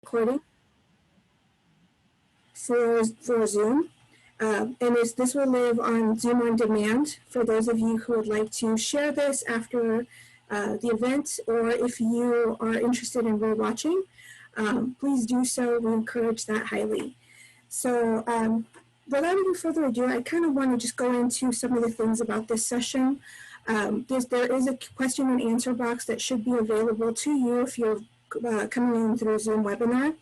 recording for Zoom. And this will live on Zoom on demand for those of you who would like to share this after the event, or if you are interested in rewatching, please do so. We encourage that highly. So without any further ado, I kind of want to just go into some of the things about this session. There is a question and answer box that should be available to you if you're coming in through a Zoom webinar.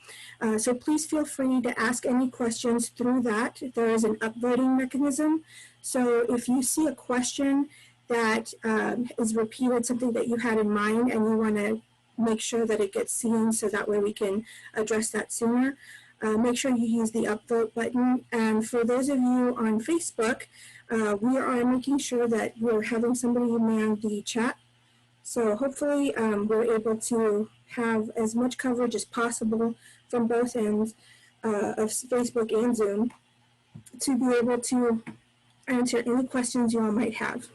So please feel free to ask any questions through that. There is an upvoting mechanism. So if you see a question that is repeated, something that you had in mind, and you want to make sure that it gets seen so that way we can address that sooner, make sure you use the upvote button. And for those of you on Facebook, we are making sure that we're having somebody man the chat. So hopefully we're able to have as much coverage as possible from both ends of Facebook and Zoom to be able to answer any questions you all might have.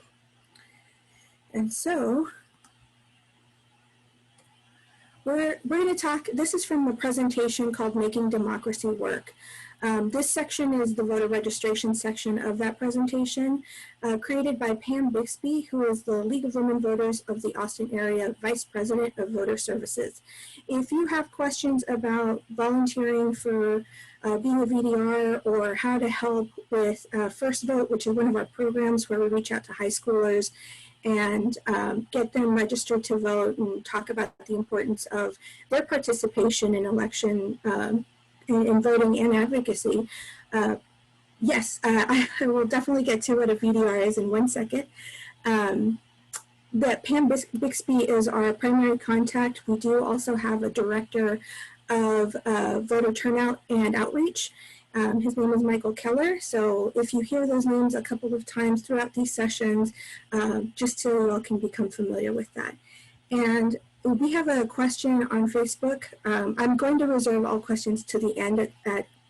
And so we're going to talk, this is from the presentation called Making Democracy Work. This section is the voter registration section of that presentation, created by Pam Bixby, who is the League of Women Voters of the Austin Area Vice President of Voter Services. If you have questions about volunteering for being a VDR, or how to help with First Vote, which is one of our programs where we reach out to high schoolers and get them registered to vote and talk about the importance of their participation in election in voting and advocacy. Yes, I will definitely get to what a VDR is in 1 second. That Pam Bixby is our primary contact. We do also have a director of voter turnout and outreach. His name is Michael Keller. So if you hear those names a couple of times throughout these sessions, just so you all can become familiar with that. And we have a question on Facebook. I'm going to reserve all questions to the end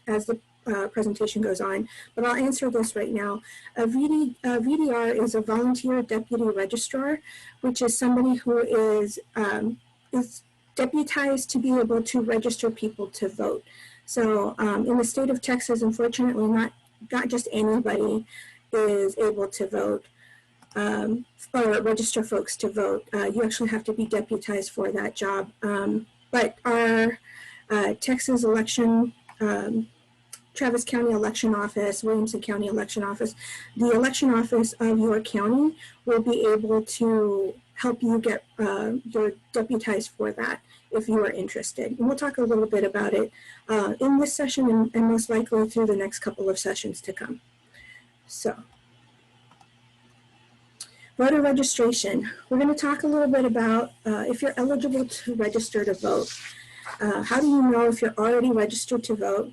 as the presentation goes on, but I'll answer this right now. A VDR is a volunteer deputy registrar, which is somebody who is deputized to be able to register people to vote. So in the state of Texas, unfortunately, not just anybody is able to vote. Or register folks to vote. You actually have to be deputized for that job. But our Texas election, Travis County Election Office, Williamson County Election Office, the election office of your county will be able to help you get your deputized for that if you are interested. And we'll talk a little bit about it in this session and most likely through the next couple of sessions to come. So. Voter registration. We're going to talk a little bit about if you're eligible to register to vote. How do you know if you're already registered to vote?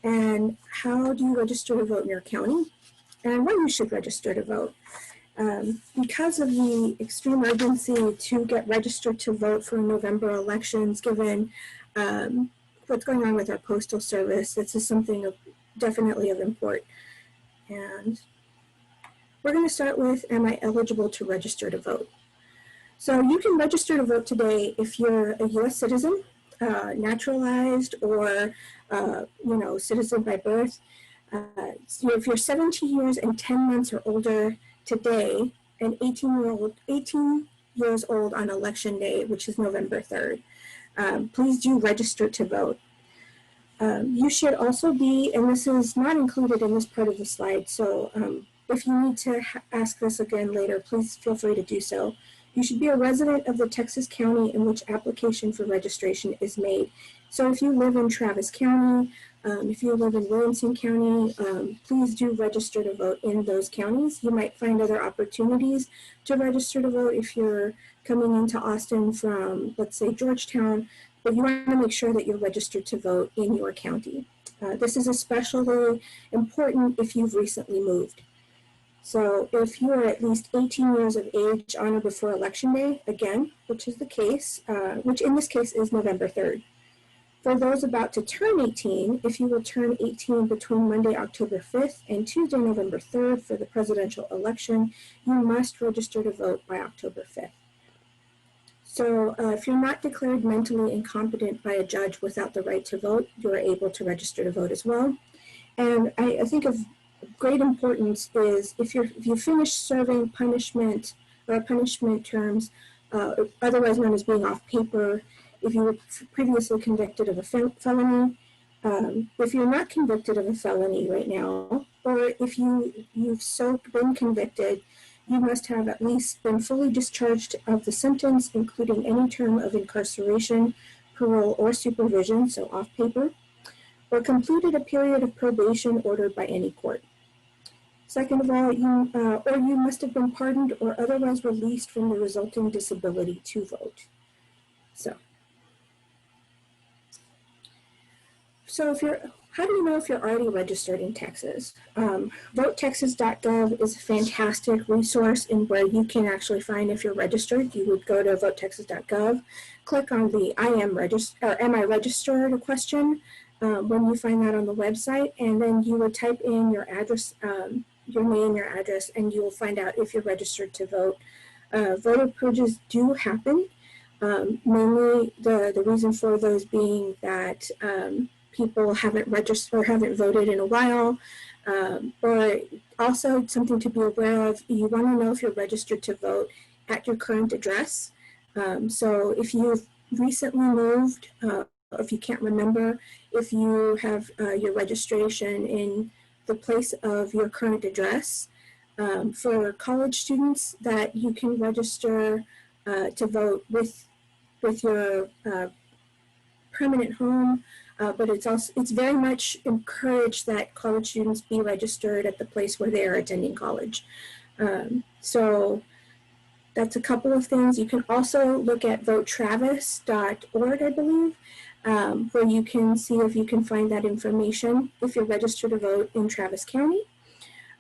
And how do you register to vote in your county? And when you should register to vote. Because of the extreme urgency to get registered to vote for November elections, given what's going on with our postal service, this is something definitely of import. And we're going to start with, am I eligible to register to vote? So you can register to vote today if you're a U.S. citizen, naturalized, or citizen by birth. So if you're 17 years and 10 months or older today, and 18 years old on election day, which is November 3rd, please do register to vote. You should also be, and this is not included in this part of the slide, so if you need to ask this again later, please feel free to do so. You should be a resident of the Texas county in which application for registration is made. So if you live in Travis County, if you live in Williamson County, please do register to vote in those counties. You might find other opportunities to register to vote if you're coming into Austin from, let's say, Georgetown, but you want to make sure that you're registered to vote in your county. This is especially important if you've recently moved. So if you are at least 18 years of age on or before election day, again, which is the case, which in this case is November 3rd. For those about to turn 18, if you will turn 18 between Monday, October 5th and Tuesday, November 3rd for the presidential election, you must register to vote by October 5th. So if you're not declared mentally incompetent by a judge without the right to vote, you're able to register to vote as well. And I think of great importance is if you finish serving punishment or punishment terms, otherwise known as being off paper, if you were previously convicted of a felony, if you're not convicted of a felony right now, or if you've so been convicted, you must have at least been fully discharged of the sentence, including any term of incarceration, parole, or supervision, so off paper, or completed a period of probation ordered by any court. Second of all, you must have been pardoned or otherwise released from the resulting disability to vote. How do you know if you're already registered in Texas? VoteTexas.gov is a fantastic resource in where you can actually find if you're registered. You would go to VoteTexas.gov, click on the Am I registered question when you find that on the website, and then you would type in your address, your name, your address, and you will find out if you're registered to vote. Voter purges do happen. Mainly the reason for those being that people haven't registered or haven't voted in a while, or also something to be aware of, you want to know if you're registered to vote at your current address. So if you've recently moved, if you can't remember, if you have your registration in the place of your current address, for college students that you can register to vote with your permanent home, but it's very much encouraged that college students be registered at the place where they are attending college. So that's a couple of things. You can also look at votetravis.org, I believe, where you can see if you can find that information if you're registered to vote in Travis County.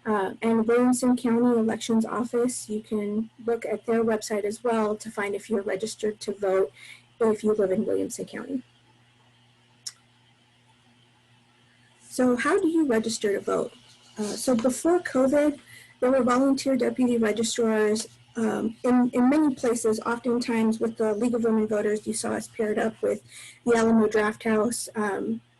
And Williamson County Elections Office, you can look at their website as well to find if you're registered to vote if you live in Williamson County. So how do you register to vote? So before COVID, there were volunteer deputy registrars in many places. Oftentimes with the League of Women Voters, you saw us paired up with the Alamo Draft House,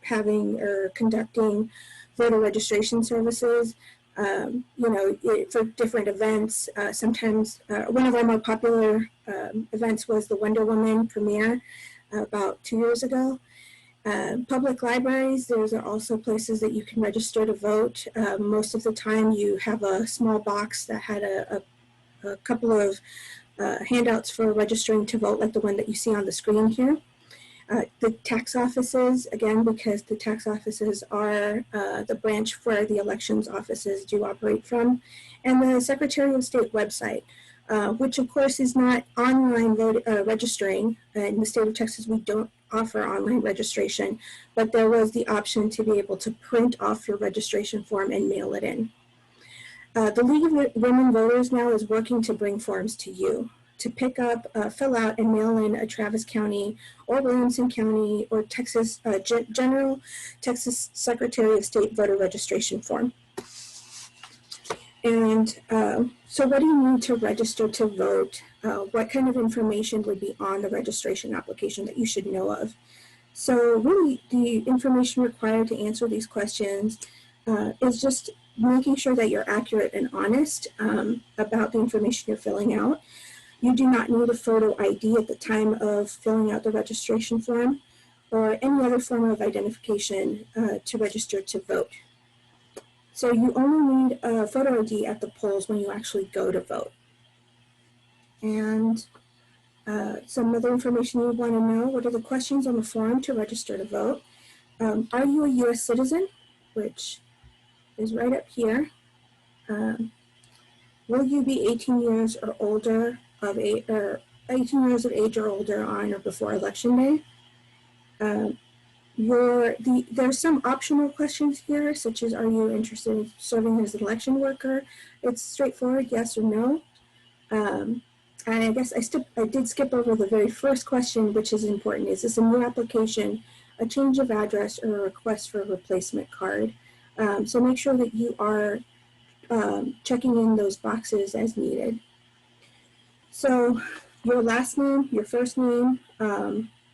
having or conducting voter registration services. For different events. Sometimes one of our more popular events was the Wonder Woman premiere about 2 years ago. Public libraries, those are also places that you can register to vote. Most of the time you have a small box that had a couple of handouts for registering to vote, like the one that you see on the screen here. The tax offices, again, because the tax offices are the branch where the elections offices do operate from, and the Secretary of State website, which of course is not online registering. In the state of Texas, we don't offer online registration, but there was the option to be able to print off your registration form and mail it in. The League of Women Voters now is working to bring forms to you to pick up, fill out, and mail in a Travis County or Williamson County or Texas General Texas Secretary of State voter registration form. And so what do you need to register to vote? What kind of information would be on the registration application that you should know of? So really the information required to answer these questions is just making sure that you're accurate and honest about the information you're filling out. You do not need a photo ID at the time of filling out the registration form or any other form of identification to register to vote. So you only need a photo ID at the polls when you actually go to vote. And some other information you want to know: what are the questions on the form to register to vote? Are you a U.S. citizen, which is right up here? Will you be 18 years or older of 18 years of age or older on or before Election Day? There's some optional questions here, such as, are you interested in serving as an election worker? It's straightforward, yes or no. And I guess I did skip over the very first question, which is important. Is this a new application, a change of address, or a request for a replacement card? So make sure that you are checking in those boxes as needed. So Your last name, your first name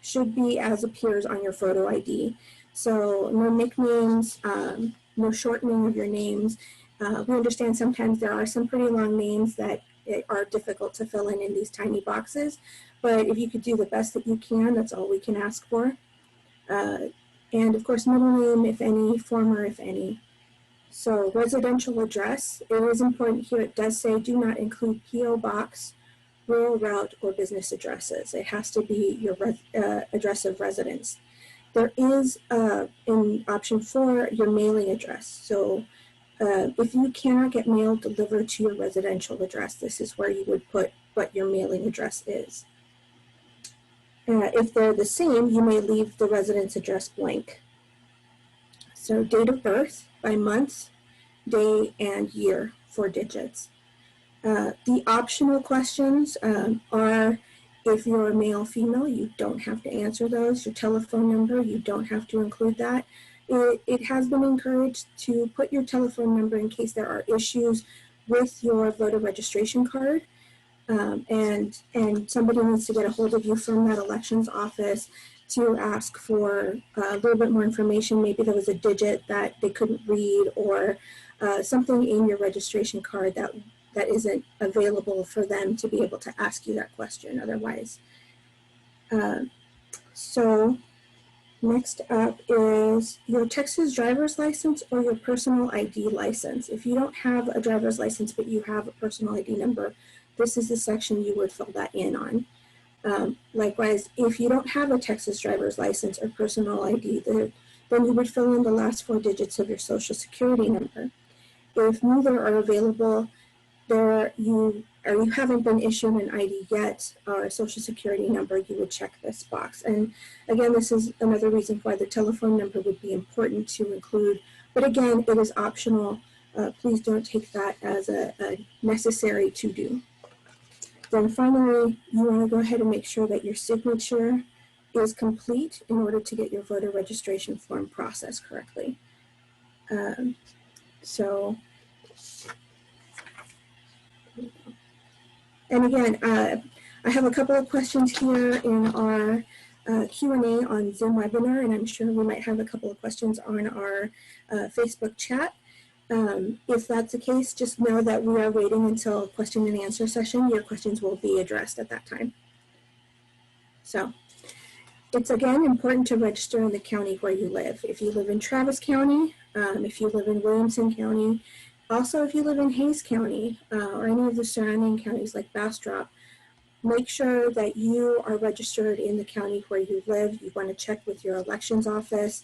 should be as appears on your photo ID. So no nicknames, no shortening of your names. We understand sometimes there are some pretty long names that are difficult to fill in these tiny boxes, but if you could do the best that you can, that's all we can ask for. And of course, middle name, if any, former, if any. So residential address, it is important here, it does say do not include P.O. box, rural route, or business addresses. It has to be your address of residence. There is, in option 4, your mailing address. So if you cannot get mail delivered to your residential address, this is where you would put what your mailing address is. If they're the same, you may leave the residence address blank. So date of birth by month, day, and year, 4 digits. The optional questions are if you're male, female, you don't have to answer those. Your telephone number, you don't have to include that. It has been encouraged to put your telephone number in case there are issues with your voter registration card. And somebody needs to get a hold of you from that elections office to ask for a little bit more information. Maybe there was a digit that they couldn't read, or something in your registration card that isn't available for them to be able to ask you that question otherwise. So next up is your Texas driver's license or your personal ID license. If you don't have a driver's license but you have a personal ID number, this is the section you would fill that in on. Likewise, if you don't have a Texas driver's license or personal ID, then you would fill in the last 4 digits of your social security number. If neither are available, you haven't been issued an ID yet or a social security number, you would check this box. And again, this is another reason why the telephone number would be important to include, but again, it is optional. Please don't take that as a necessary to do. Then finally, you want to go ahead and make sure that your signature is complete in order to get your voter registration form processed correctly. And again, I have a couple of questions here in our Q&A on Zoom webinar, and I'm sure we might have a couple of questions on our Facebook chat. If that's the case, just know that we are waiting until question and answer session. Your questions will be addressed at that time. So it's again important to register in the county where you live. If you live in Travis County, if you live in Williamson County, also if you live in Hays County or any of the surrounding counties like Bastrop, make sure that you are registered in the county where you live. You want to check with your elections office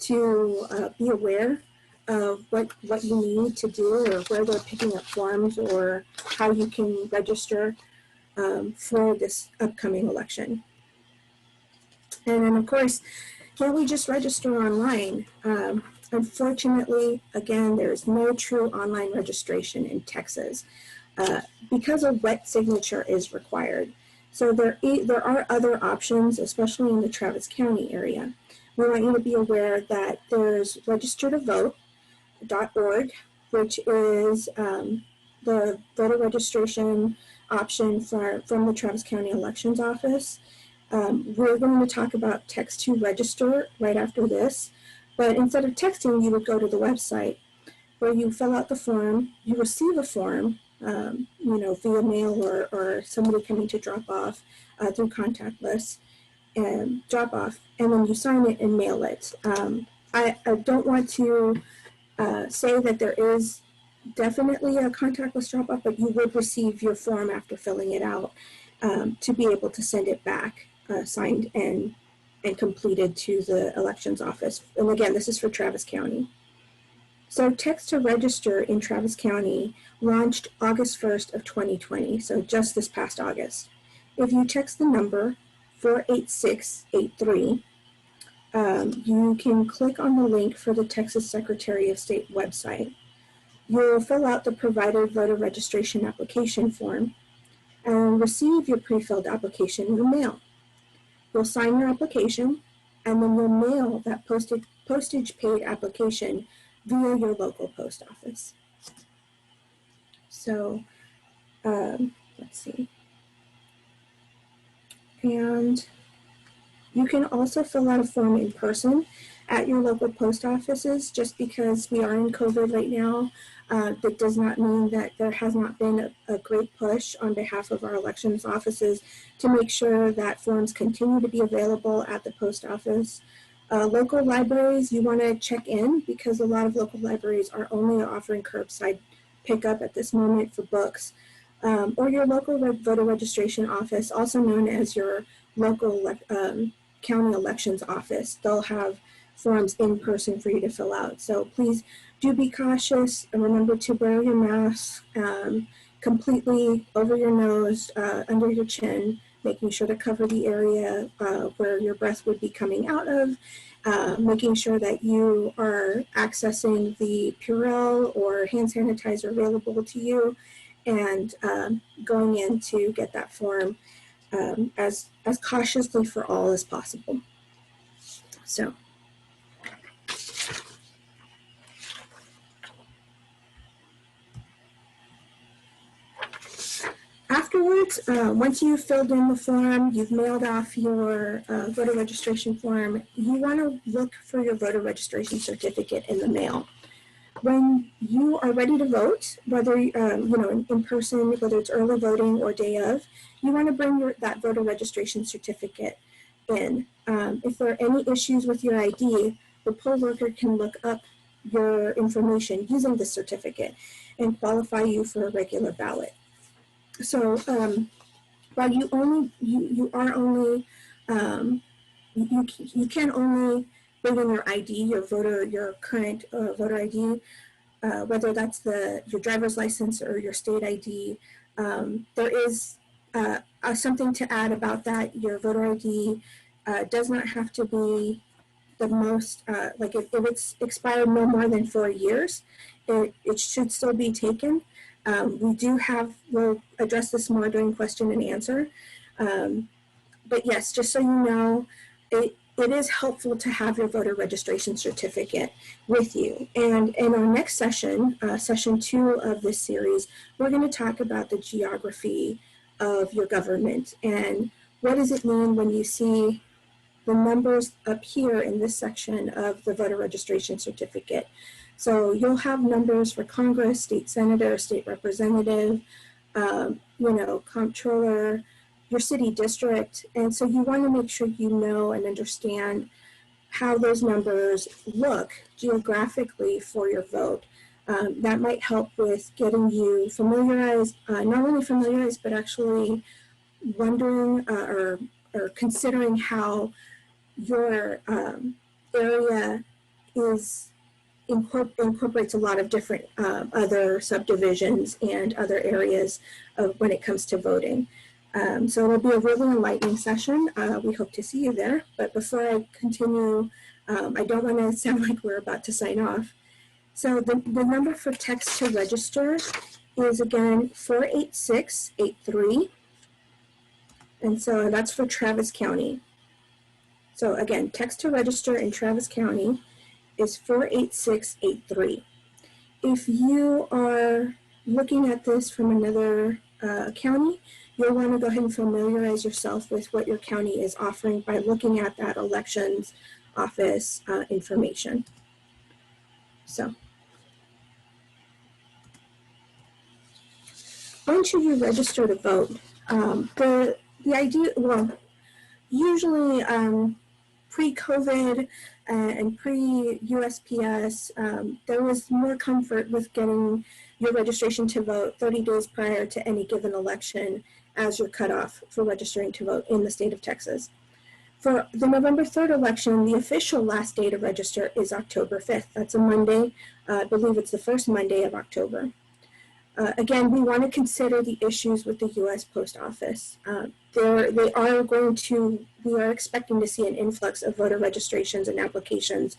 to be aware of what you need to do, or where they're picking up forms, or how you can register for this upcoming election. And then of course, can't we just register online? Unfortunately, again, there's no true online registration in Texas because a wet signature is required. So there are other options, especially in the Travis County area. We want you to be aware that there's registertovote.org, which is the voter registration option from the Travis County Elections Office. We're going to talk about text to register right after this, but instead of texting, you would go to the website where you fill out the form, you receive a form, via mail or somebody coming to drop off through contactless, and drop off, and then you sign it and mail it. I don't want to say that there is definitely a contactless drop off, but you would receive your form after filling it out to be able to send it back signed and completed to the elections office. And again, this is for Travis County. So text to register in Travis County launched August 1st of 2020, so just this past August. If you text the number 48683, you can click on the link for the Texas Secretary of State website. You'll fill out the provided voter registration application form and receive your pre-filled application in the mail. You'll sign your application, and then you'll mail that postage paid application via your local post office. So let's see. And you can also fill out a form in person at your local post offices. Just because we are in COVID right now, that does not mean that there has not been a great push on behalf of our elections offices to make sure that forms continue to be available at the post office. Local libraries, you want to check in, because a lot of local libraries are only offering curbside pickup at this moment for books. Or your local voter registration office, also known as your local county elections office. They'll have forms in person for you to fill out. So please do be cautious, and remember to wear your mask completely over your nose, under your chin, making sure to cover the area where your breath would be coming out of, making sure that you are accessing the Purell or hand sanitizer available to you, and going in to get that form as cautiously for all as possible. So afterwards, once you've filled in the form, you've mailed off your voter registration form, you want to look for your voter registration certificate in the mail. When you are ready to vote, whether in person, whether it's early voting or day of, you want to bring that voter registration certificate in. If there are any issues with your ID, the poll worker can look up your information using the certificate and qualify you for a regular ballot. So while you can only bring in your ID, your current voter ID, whether that's your driver's license or your state ID. There is something to add about that. Your voter ID does not have to be the most, if it's expired no more than 4 years, it should still be taken. We'll address this more during question and answer. But yes, just so you know, it is helpful to have your voter registration certificate with you. And in our next session, session 2 of this series, we're going to talk about the geography of your government and what does it mean when you see the numbers up here in this section of the voter registration certificate. So you'll have numbers for Congress, state senator, state representative, comptroller, your city district. And so you want to make sure you know and understand how those numbers look geographically for your vote. That might help with getting you familiarized, not only familiarized, but actually wondering or considering how your area incorporates a lot of different other subdivisions and other areas when it comes to voting. So it'll be a really enlightening session. We hope to see you there. But before I continue, I don't want to sound like we're about to sign off. So the number for text to register is, again, 48683. And so that's for Travis County. So again, text to register in Travis County is 48683. If you are looking at this from another county, you'll want to go ahead and familiarize yourself with what your county is offering by looking at that elections office information. So, when should you register to vote? The idea, well, usually pre-COVID and pre-USPS, there was more comfort with getting your registration to vote 30 days prior to any given election as your cutoff for registering to vote in the state of Texas. For the November 3rd election, the official last day to register is October 5th. That's a Monday. I believe it's the first Monday of October. Again, we want to consider the issues with the U.S. Post Office. We are expecting to see an influx of voter registrations and applications,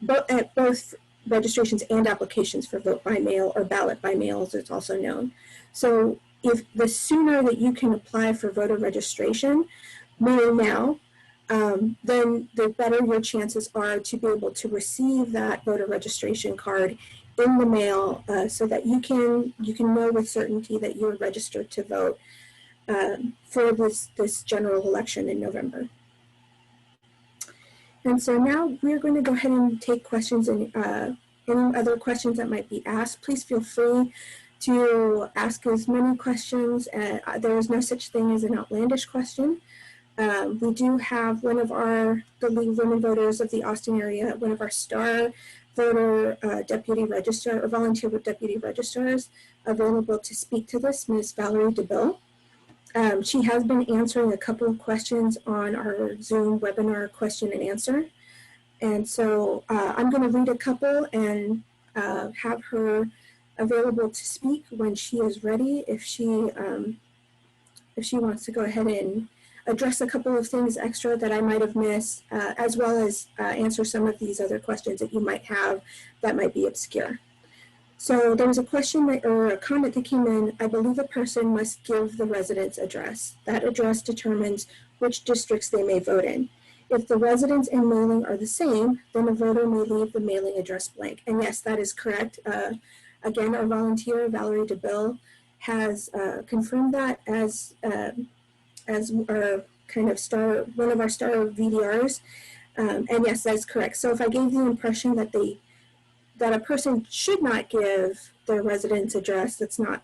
both registrations and applications for vote by mail or ballot by mail, as it's also known. So if the sooner that you can apply for voter registration, now, then the better your chances are to be able to receive that voter registration card in the mail, so that you can know with certainty that you're registered to vote. for this general election in November. And so now we're going to go ahead and take questions, and any other questions that might be asked. Please feel free to ask as many questions. There is no such thing as an outlandish question. We do have the League of Women Voters of the Austin area, one of our star voter deputy registrar or volunteer deputy registrars available to speak to this, Ms. Valerie DeBille. She has been answering a couple of questions on our Zoom webinar question and answer. And so I'm going to read a couple and have her available to speak when she is ready, if she wants to go ahead and address a couple of things extra that I might have missed, as well as answer some of these other questions that you might have that might be obscure. So there was a question or a comment that came in. I believe a person must give the residence address. That address determines which districts they may vote in. If the residence and mailing are the same, then a voter may leave the mailing address blank. And yes, that is correct. Again, our volunteer, Valerie DeBille, has confirmed that as our kind of one of our star VDRs. And yes, that's correct. So if I gave the impression that a person should not give their residence address, that's not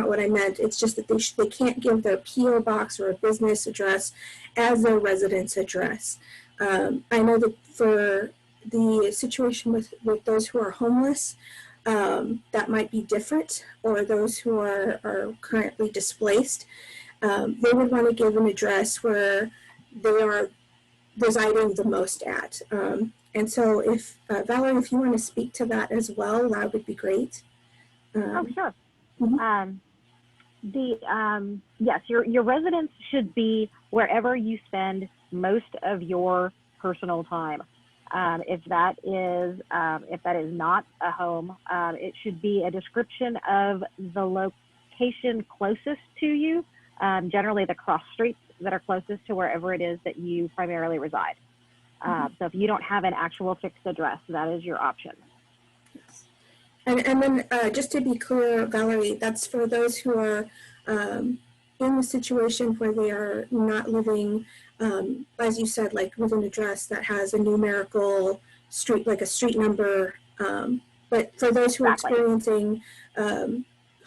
what I meant. It's just that they can't give their PO box or a business address as their residence address. I know that for the situation with those who are homeless, that might be different, or those who are currently displaced. They would want to give an address where they are residing the most at. And so if, Valerie, if you want to speak to that as well, that would be great. Oh, sure. Mm-hmm. Yes, your residence should be wherever you spend most of your personal time. If that is not a home, it should be a description of the location closest to you, generally the cross streets that are closest to wherever it is that you primarily reside. So if you don't have an actual fixed address, that is your option. Yes. And then just to be clear, Valerie, that's for those who are in the situation where they are not living, as you said, like with an address that has a numerical street, like a street number. But for those who are experiencing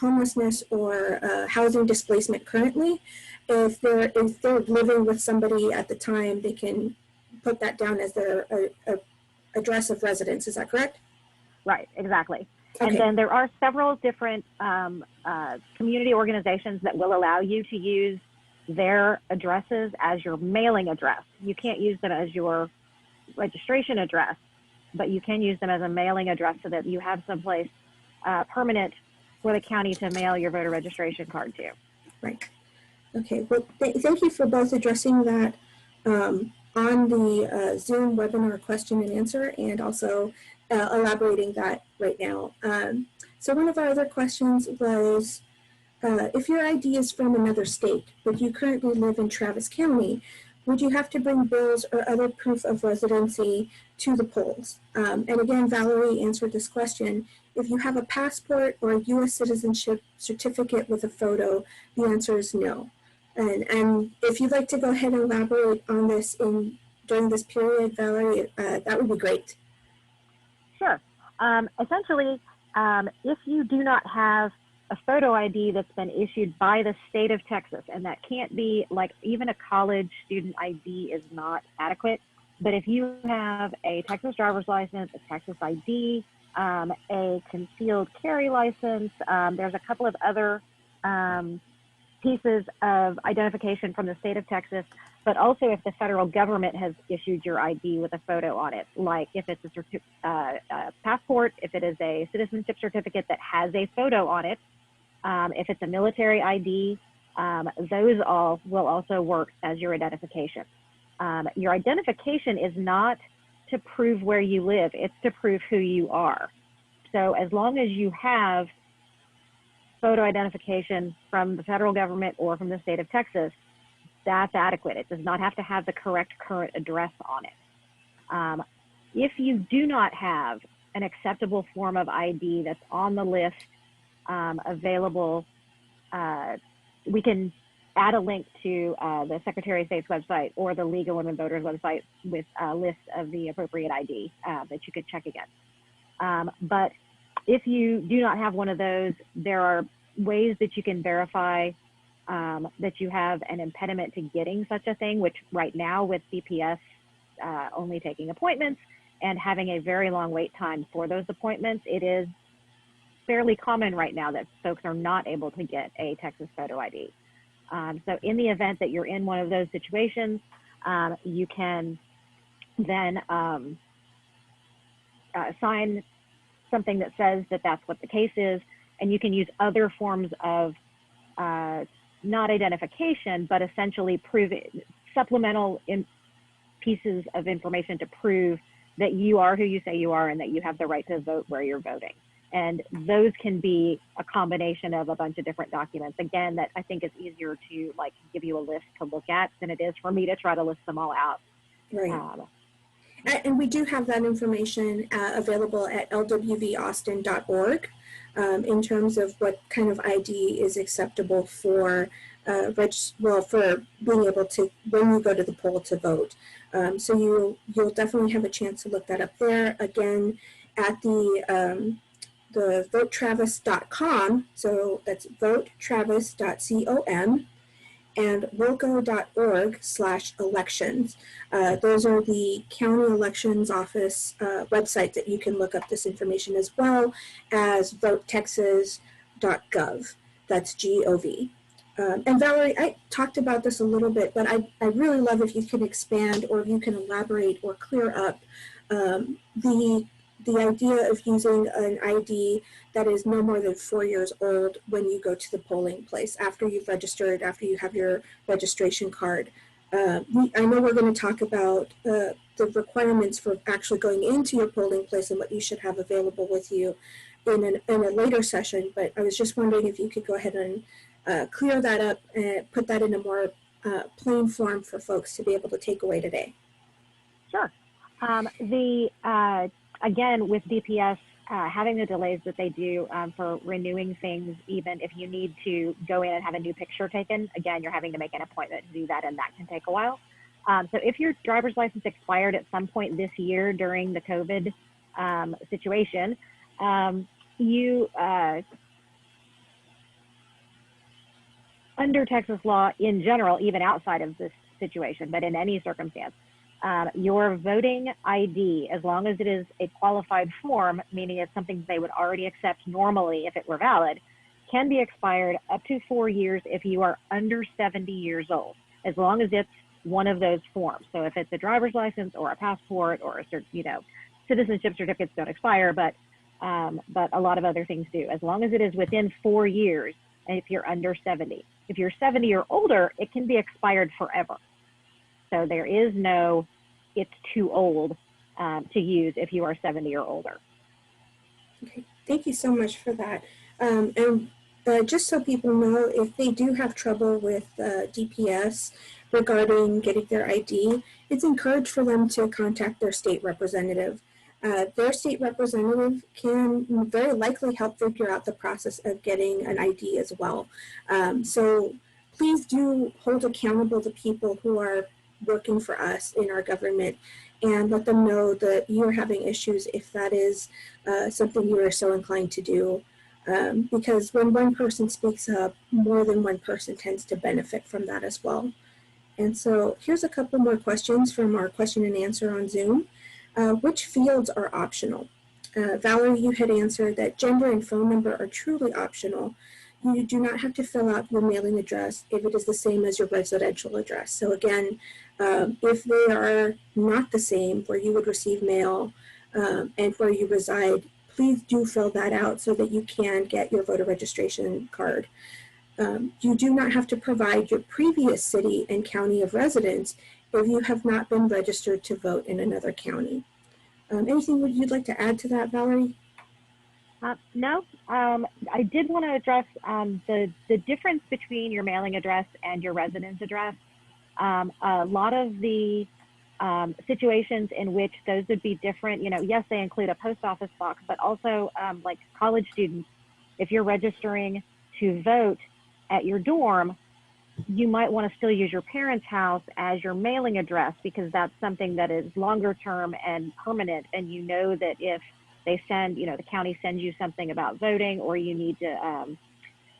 homelessness or housing displacement currently, if they're living with somebody at the time, they can put that down as their address of residence. Is that correct? Right, exactly. Okay. And then there are several different community organizations that will allow you to use their addresses as your mailing address. You can't use them as your registration address, but you can use them as a mailing address so that you have someplace permanent for the county to mail your voter registration card to. Right. Okay. Well, thank you for both addressing that on the Zoom webinar question and answer, and also elaborating that right now. So one of our other questions was, if your ID is from another state, but you currently live in Travis County, would you have to bring bills or other proof of residency to the polls? And again, Valerie answered this question. If you have a passport or a U.S. citizenship certificate with a photo, the answer is no. And if you'd like to go ahead and elaborate on this during this period, Valerie, that would be great. Sure. Essentially, if you do not have a photo ID that's been issued by the state of Texas, and that can't be like even a college student ID is not adequate, but if you have a Texas driver's license, a Texas ID, a concealed carry license, there's a couple of other pieces of identification from the state of Texas, but also if the federal government has issued your ID with a photo on it, like if it's a passport, if it is a citizenship certificate that has a photo on it, if it's a military ID, those all will also work as your identification. Your identification is not to prove where you live, it's to prove who you are. So as long as you have photo identification from the federal government or from the state of Texas, that's adequate. It does not have to have the correct current address on it. If you do not have an acceptable form of ID that's on the list available, we can add a link to the Secretary of State's website or the League of Women Voters website with a list of the appropriate ID that you could check against. But if you do not have one of those, there are ways that you can verify that you have an impediment to getting such a thing, which right now with DPS only taking appointments and having a very long wait time for those appointments, it is fairly common right now that folks are not able to get a Texas photo ID. So in the event that you're in one of those situations, you can then sign something that says that that's what the case is, and you can use other forms of not identification, but essentially supplemental pieces of information to prove that you are who you say you are and that you have the right to vote where you're voting. And those can be a combination of a bunch of different documents. Again, that I think is easier to like give you a list to look at than it is for me to try to list them all out. Right. And we do have that information available at lwvaustin.org in terms of what kind of ID is acceptable for for being able to, when you go to the poll to vote. So you'll definitely have a chance to look that up there. Again, at the votetravis.com, so that's votetravis.com, and wilco.org/elections. Those are the county elections office websites that you can look up this information, as well as votetexas.gov. That's G-O-V. And Valerie, I talked about this a little bit, but I really love if you can expand or if you can elaborate or clear up the idea of using an ID that is no more than 4 years old when you go to the polling place, after you've registered, after you have your registration card. I know we're going to talk about the requirements for actually going into your polling place and what you should have available with you in a later session, but I was just wondering if you could go ahead and clear that up and put that in a more plain form for folks to be able to take away today. Sure. Again, with DPS, having the delays that they do for renewing things, even if you need to go in and have a new picture taken, again, you're having to make an appointment to do that, and that can take a while. So if your driver's license expired at some point this year during the COVID situation, you, under Texas law in general, even outside of this situation, but in any circumstance, your voting ID, as long as it is a qualified form, meaning it's something they would already accept normally if it were valid, can be expired up to 4 years if you are under 70 years old, as long as it's one of those forms. So if it's a driver's license or a passport or a citizenship certificates don't expire, but a lot of other things do, as long as it is within 4 years, and if you're under 70. If you're 70 or older, it can be expired forever. So there is no, it's too old to use if you are 70 or older. Okay, thank you so much for that. And just so people know, if they do have trouble with DPS regarding getting their ID, it's encouraged for them to contact their state representative. Their state representative can very likely help figure out the process of getting an ID as well. So please do hold accountable the people who are working for us in our government and let them know that you're having issues if that is something you are so inclined to do. Because when one person speaks up, more than one person tends to benefit from that as well. And so here's a couple more questions from our question and answer on Zoom. Which fields are optional? Valerie, you had answered that gender and phone number are truly optional. You do not have to fill out your mailing address if it is the same as your residential address. So again, if they are not the same, where you would receive mail and where you reside, please do fill that out so that you can get your voter registration card. You do not have to provide your previous city and county of residence if you have not been registered to vote in another county. Anything you'd like to add to that, Valerie? No, I did want to address the difference between your mailing address and your residence address. A lot of the situations in which those would be different, yes, they include a post office box, but also like college students, if you're registering to vote at your dorm, you might want to still use your parents' house as your mailing address, because that's something that is longer term and permanent. And you know that if they send, the county sends you something about voting, or you need to,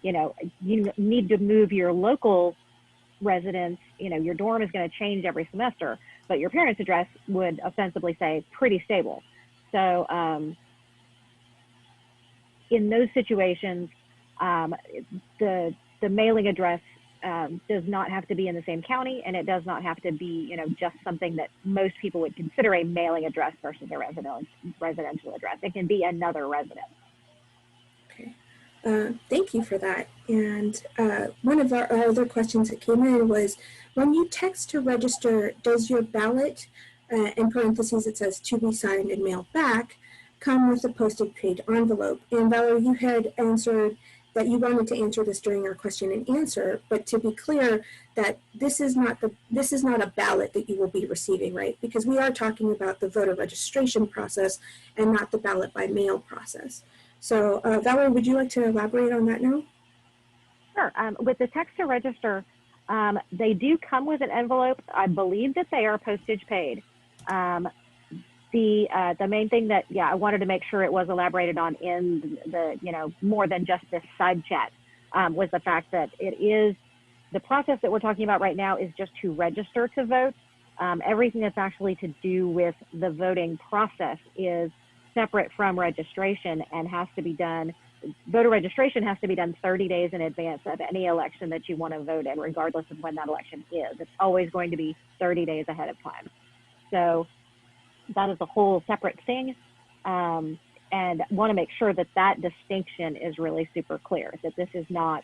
you need to move your local residence, your dorm is going to change every semester, but your parents' address would ostensibly say pretty stable. So in those situations, the mailing address does not have to be in the same county, and it does not have to be, just something that most people would consider a mailing address versus a residential address. It can be another residence. Okay. Thank you for that. And one of our other questions that came in was, when you text to register, does your ballot, in parentheses it says to be signed and mailed back, come with a postage paid envelope? And Valerie, you had answered that you wanted to answer this during our question and answer, but to be clear, that this is not a ballot that you will be receiving, right? Because we are talking about the voter registration process and not the ballot by mail process. So Valerie, would you like to elaborate on that now? Sure. With the text to register, they do come with an envelope. I believe that they are postage paid. The main thing that, I wanted to make sure it was elaborated on in the, more than just this side chat, was the fact that it is, the process that we're talking about right now is just to register to vote. Everything that's actually to do with the voting process is separate from registration and has to be done. Voter registration has to be done 30 days in advance of any election that you want to vote in, regardless of when that election is. It's always going to be 30 days ahead of time. So that is a whole separate thing. And want to make sure that that distinction is really super clear, that this is not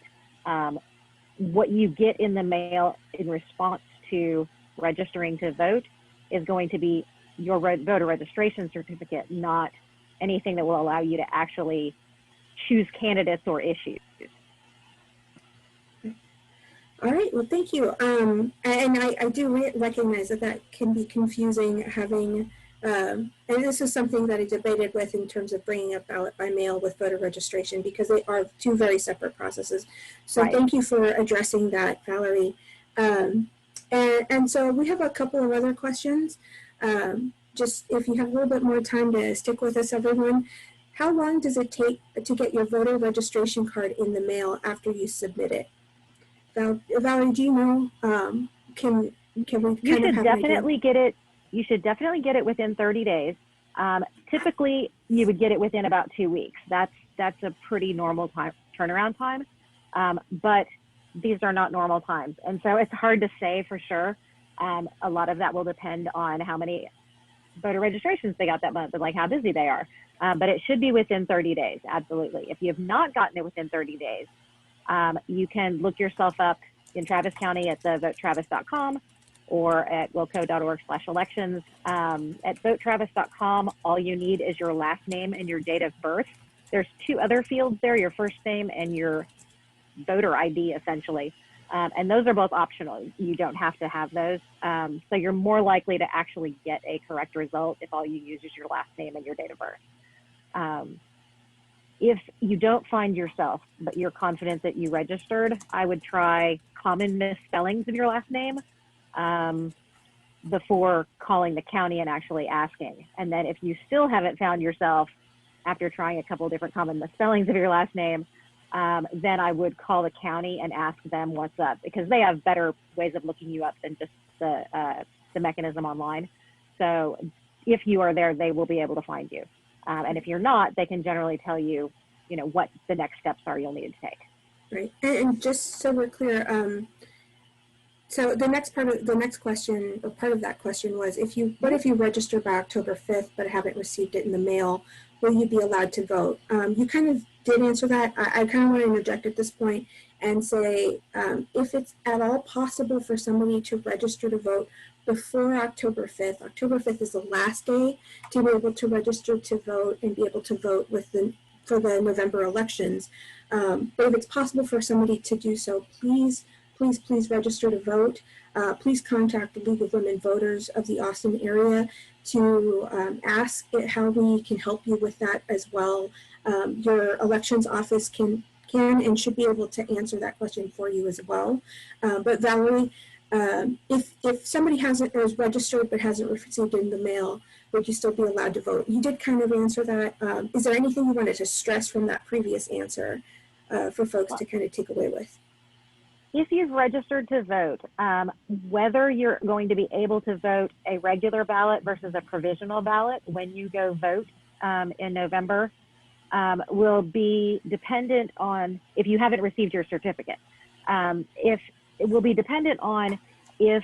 what you get in the mail in response to registering to vote is going to be your voter registration certificate, not anything that will allow you to actually choose candidates or issues. All right, well, thank you. And I do recognize that can be confusing, having, and this is something that I debated with in terms of bringing up ballot by mail with voter registration, because they are two very separate processes. So right. Thank you for addressing that, Valerie. And so we have a couple of other questions. Just if you have a little bit more time to stick with us, everyone. How long does it take to get your voter registration card in the mail after you submit it? Valerie, do you know? Can we kind of have definitely get it? You should definitely get it within 30 days. Typically, you would get it within about 2 weeks. That's a pretty normal turnaround time. But these are not normal times, and so it's hard to say for sure. A lot of that will depend on how many voter registrations they got that month, and like how busy they are. But it should be within 30 days, absolutely. If you have not gotten it within 30 days, you can look yourself up in Travis County at the votetravis.com or at wilco.org/elections. At votetravis.com, all you need is your last name and your date of birth. There's two other fields there, your first name and your voter ID, essentially. And those are both optional. You don't have to have those. So you're more likely to actually get a correct result if all you use is your last name and your date of birth. If you don't find yourself, but you're confident that you registered, I would try common misspellings of your last name before calling the county and actually asking. And then if you still haven't found yourself after trying a couple of different common misspellings of your last name, then I would call the county and ask them what's up, because they have better ways of looking you up than just the mechanism online. So if you are there, they will be able to find you. And if you're not, they can generally tell you, what the next steps are you'll need to take. Right. And just so we're clear, so the next question, or part of that question was, what if you register by October 5th but haven't received it in the mail? Will you be allowed to vote? You kind of did answer that. I kind of want to interject at this point and say, if it's at all possible for somebody to register to vote before October 5th, October 5th is the last day to be able to register to vote and be able to vote for the November elections. But if it's possible for somebody to do so, please register to vote. Please contact the League of Women Voters of the Austin area to ask how we can help you with that as well. Your elections office can can and should be able to answer that question for you as well. But Valerie, if somebody hasn't or is registered but hasn't received it in the mail, would you still be allowed to vote? You did kind of answer that. Is there anything you wanted to stress from that previous answer for folks to kind of take away with? If you've registered to vote, whether you're going to be able to vote a regular ballot versus a provisional ballot when you go vote in November will be dependent on if you haven't received your certificate. If it will be dependent on if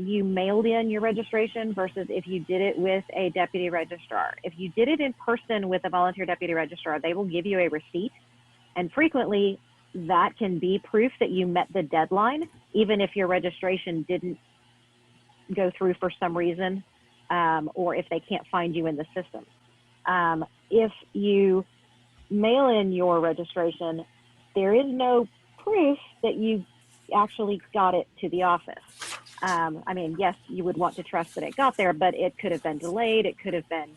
you mailed in your registration versus if you did it with a deputy registrar. If you did it in person with a volunteer deputy registrar, they will give you a receipt, and frequently that can be proof that you met the deadline, even if your registration didn't go through for some reason, or if they can't find you in the system. If you mail in your registration, there is no proof that you actually got it to the office. I mean, yes, you would want to trust that it got there, but it could have been delayed. It could have been,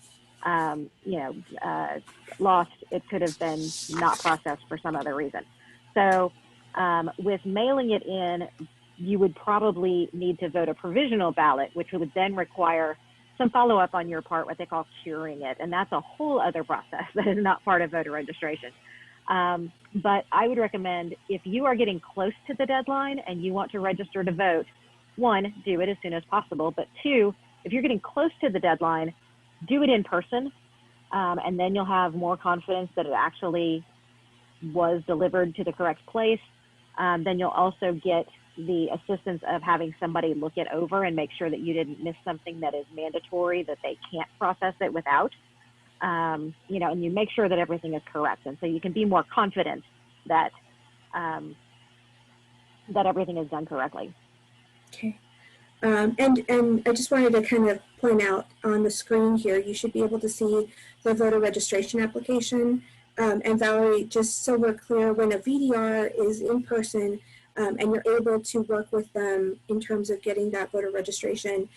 lost. It could have been not processed for some other reason. So with mailing it in, you would probably need to vote a provisional ballot, which would then require some follow-up on your part, what they call curing it. And that's a whole other process that is not part of voter registration. But I would recommend if you are getting close to the deadline and you want to register to vote, one, do it as soon as possible. But two, if you're getting close to the deadline, do it in person. And then you'll have more confidence that it actually was delivered to the correct place. Then you'll also get the assistance of having somebody look it over and make sure that you didn't miss something that is mandatory, that they can't process it without, and you make sure that everything is correct. And so you can be more confident that, that everything is done correctly. Okay. And I just wanted to kind of point out on the screen here, you should be able to see the voter registration application. And Valerie, just so we're clear, when a VDR is in person and you're able to work with them in terms of getting that voter registration,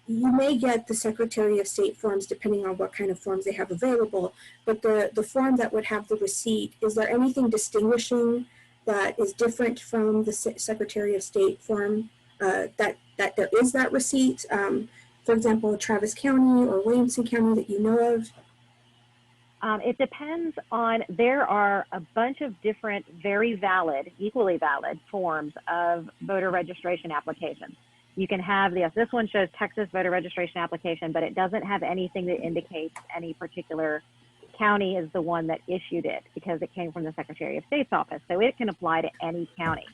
you may get the Secretary of State forms depending on what kind of forms they have available, but the form that would have the receipt, is there anything distinguishing that is different from the Secretary of State form that there is that receipt? For example, Travis County or Williamson County that you know of? It depends on, there are a bunch of different, very valid, equally valid forms of voter registration applications. You can have this one shows Texas voter registration application, but it doesn't have anything that indicates any particular county is the one that issued it because it came from the Secretary of State's office. So it can apply to any county.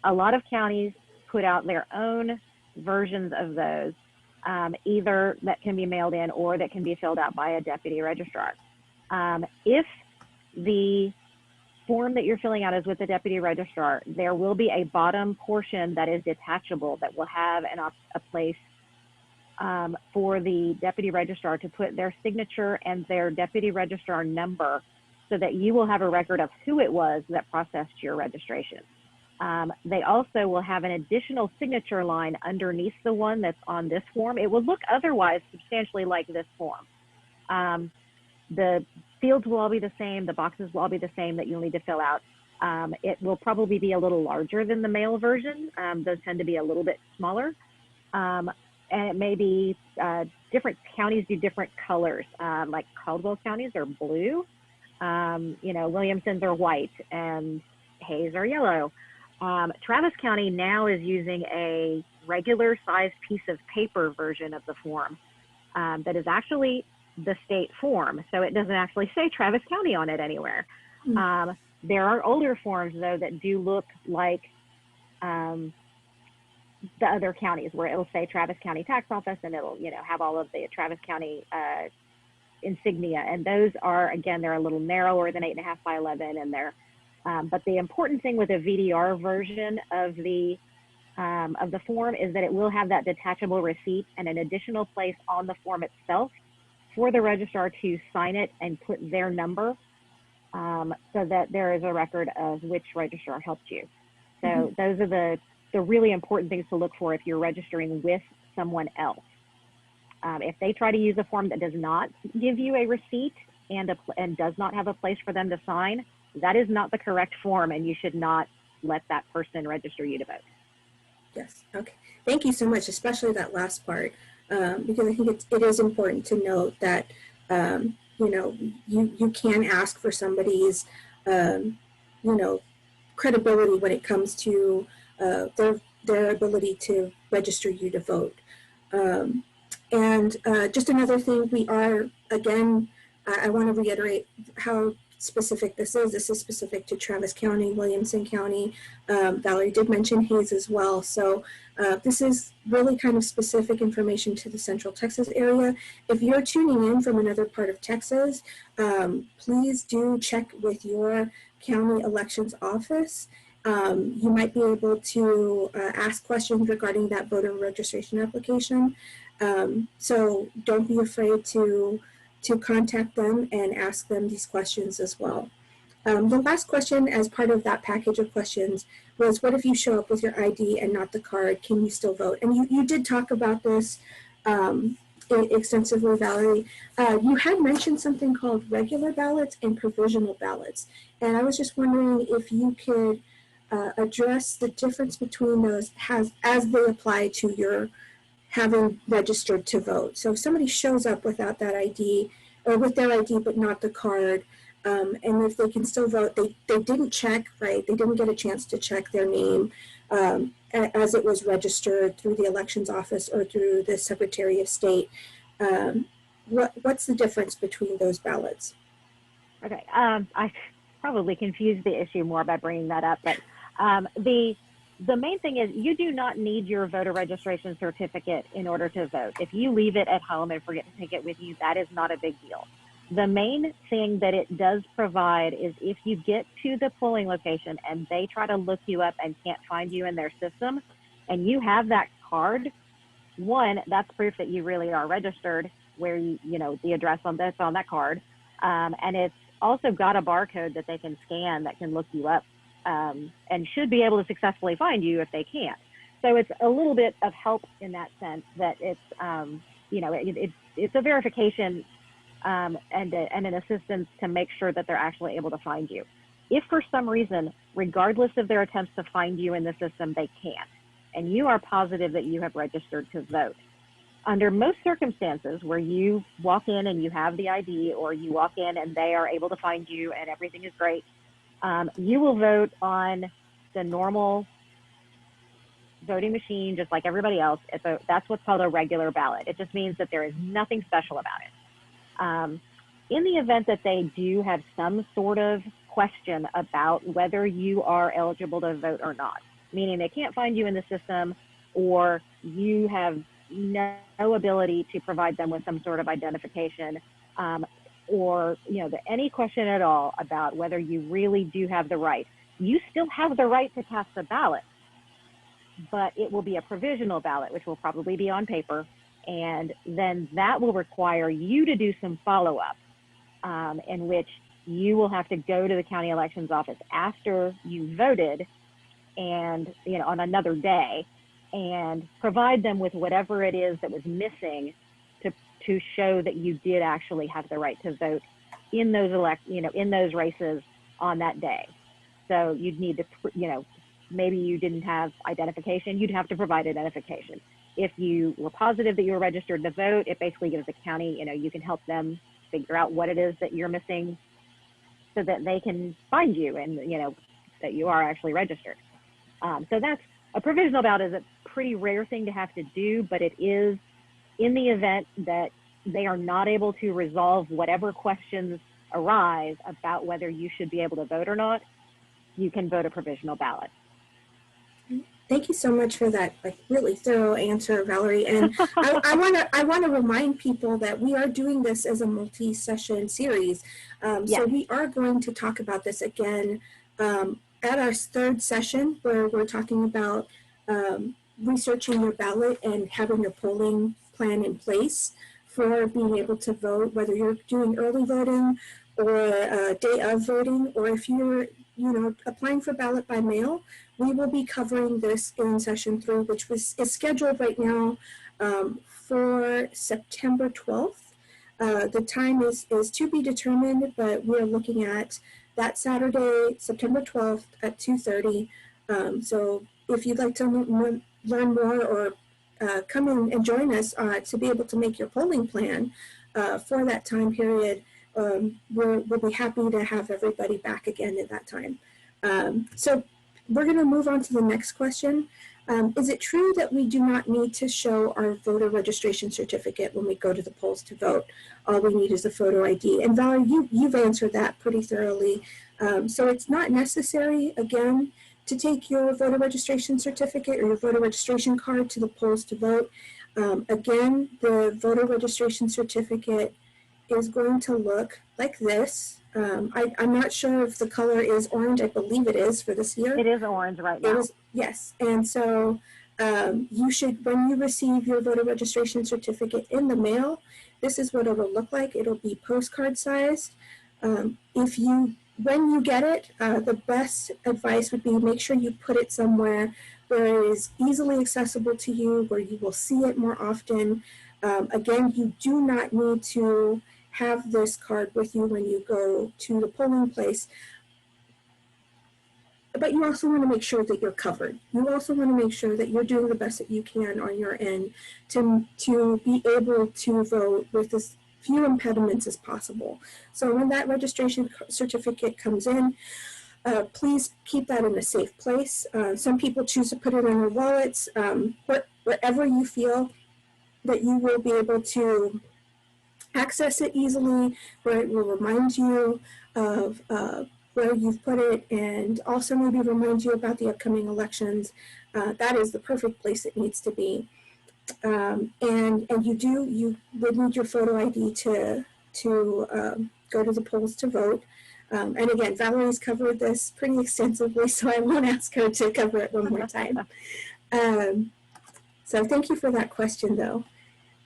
A lot of counties put out their own versions of those, either that can be mailed in or that can be filled out by a deputy registrar. If the form that you're filling out is with the deputy registrar, there will be a bottom portion that is detachable that will have a place for the deputy registrar to put their signature and their deputy registrar number so that you will have a record of who it was that processed your registration. They also will have an additional signature line underneath the one that's on this form. It will look otherwise substantially like this form. The fields will all be the same. The boxes will all be the same that you'll need to fill out. It will probably be a little larger than the mail version. Those tend to be a little bit smaller. And it may be different counties do different colors. Like Caldwell counties are blue. Williamson's are white and Hayes are yellow. Travis County now is using a regular sized piece of paper version of the form that is actually the state form. So it doesn't actually say Travis County on it anywhere. Mm-hmm. There are older forms though that do look like the other counties where it'll say Travis County Tax Office and it'll, have all of the Travis County insignia. And those are, again, they're a little narrower than 8.5 by 11 and they're but the important thing with a VDR version of the form is that it will have that detachable receipt and an additional place on the form itself for the registrar to sign it and put their number so that there is a record of which registrar helped you. So mm-hmm. Those are the really important things to look for if you're registering with someone else. If they try to use a form that does not give you a receipt and does not have a place for them to sign, that is not the correct form, and you should not let that person register you to vote. Yes, okay. Thank you so much, especially that last part, because I think it is important to note that, you know, you can ask for somebody's, you know, credibility when it comes to their ability to register you to vote. And just another thing, we are, again, I want to reiterate how specific this is. This is specific to Travis County, Williamson County. Valerie did mention Hayes as well. So this is really kind of specific information to the Central Texas area. If you're tuning in from another part of Texas, please do check with your county elections office. You might be able to ask questions regarding that voter registration application. So don't be afraid to contact them and ask them these questions as well. The last question as part of that package of questions was, what if you show up with your ID and not the card? Can you still vote? And you did talk about this extensively, Valerie. You had mentioned something called regular ballots and provisional ballots. And I was just wondering if you could address the difference between those as they apply to your having registered to vote. So if somebody shows up without that ID or with their ID but not the card, and if they can still vote, they didn't check, right? They didn't get a chance to check their name as it was registered through the elections office or through the Secretary of State. What's the difference between those ballots? Okay, I probably confused the issue more by bringing that up, but the main thing is you do not need your voter registration certificate in order to vote. If you leave it at home and forget to take it with you, that is not a big deal. The main thing that it does provide is if you get to the polling location and they try to look you up and can't find you in their system, and you have that card, one, that's proof that you really are registered, where you know the address that's on that card, and it's also got a barcode that they can scan that can look you up. And should be able to successfully find you if they can't. So it's a little bit of help in that sense that it's, you know, it's a verification and an assistance to make sure that they're actually able to find you. If for some reason, regardless of their attempts to find you in the system, they can't, and you are positive that you have registered to vote, under most circumstances where you walk in and you have the ID, or you walk in and they are able to find you and everything is great, you will vote on the normal voting machine, just like everybody else. That's what's called a regular ballot. It just means that there is nothing special about it. In the event that they do have some sort of question about whether you are eligible to vote or not, meaning they can't find you in the system, or you have no ability to provide them with some sort of identification, or any question at all about whether you really do have the right, you still have the right to cast a ballot, but it will be a provisional ballot, which will probably be on paper, and then that will require you to do some follow-up, in which you will have to go to the county elections office after you voted, and on another day, and provide them with whatever it is that was missing to show that you did actually have the right to vote in those in those races on that day. So you'd need to, maybe you didn't have identification, you'd have to provide identification. If you were positive that you were registered to vote, it basically gives the county, you can help them figure out what it is that you're missing so that they can find you and, that you are actually registered. So that's a provisional ballot is a pretty rare thing to have to do, but it is in the event that they are not able to resolve whatever questions arise about whether you should be able to vote or not, you can vote a provisional ballot. Thank you so much for that really thorough answer, Valerie. And I want to remind people that we are doing this as a multi-session series. Yes. So we are going to talk about this again at our third session, where we're talking about researching your ballot and having a polling plan in place for being able to vote, whether you're doing early voting or day of voting, or if you're applying for ballot by mail. We will be covering this in session 3, which is scheduled right now for September 12th. The time is to be determined, but we're looking at that Saturday, September 12th at 2:30. So if you'd like to learn more or come in and join us to be able to make your polling plan for that time period, we'll be happy to have everybody back again at that time. So we're going to move on to the next question. Is it true that we do not need to show our voter registration certificate when we go to the polls to vote? All we need is a photo ID. And Valerie, you've answered that pretty thoroughly. So it's not necessary, again, to take your voter registration certificate or your voter registration card to the polls to vote. Again, the voter registration certificate is going to look like this. I'm not sure if the color is orange. I believe it is for this year. It is orange right now. Yes. And so you should, when you receive your voter registration certificate in the mail, this is what it will look like. It'll be postcard sized. When you get it, the best advice would be make sure you put it somewhere where it is easily accessible to you, where you will see it more often. Again, you do not need to have this card with you when you go to the polling place, but you also want to make sure that you're covered. You also want to make sure that you're doing the best that you can on your end to be able to vote with as few impediments as possible. So when that registration certificate comes in, please keep that in a safe place. Some people choose to put it in their wallets, wherever you feel that you will be able to access it easily, where it will remind you of where you've put it, and also maybe remind you about the upcoming elections. That is the perfect place it needs to be. And you would need your photo ID to go to the polls to vote. And again, Valerie's covered this pretty extensively, so I won't ask her to cover it one more time. So thank you for that question, though.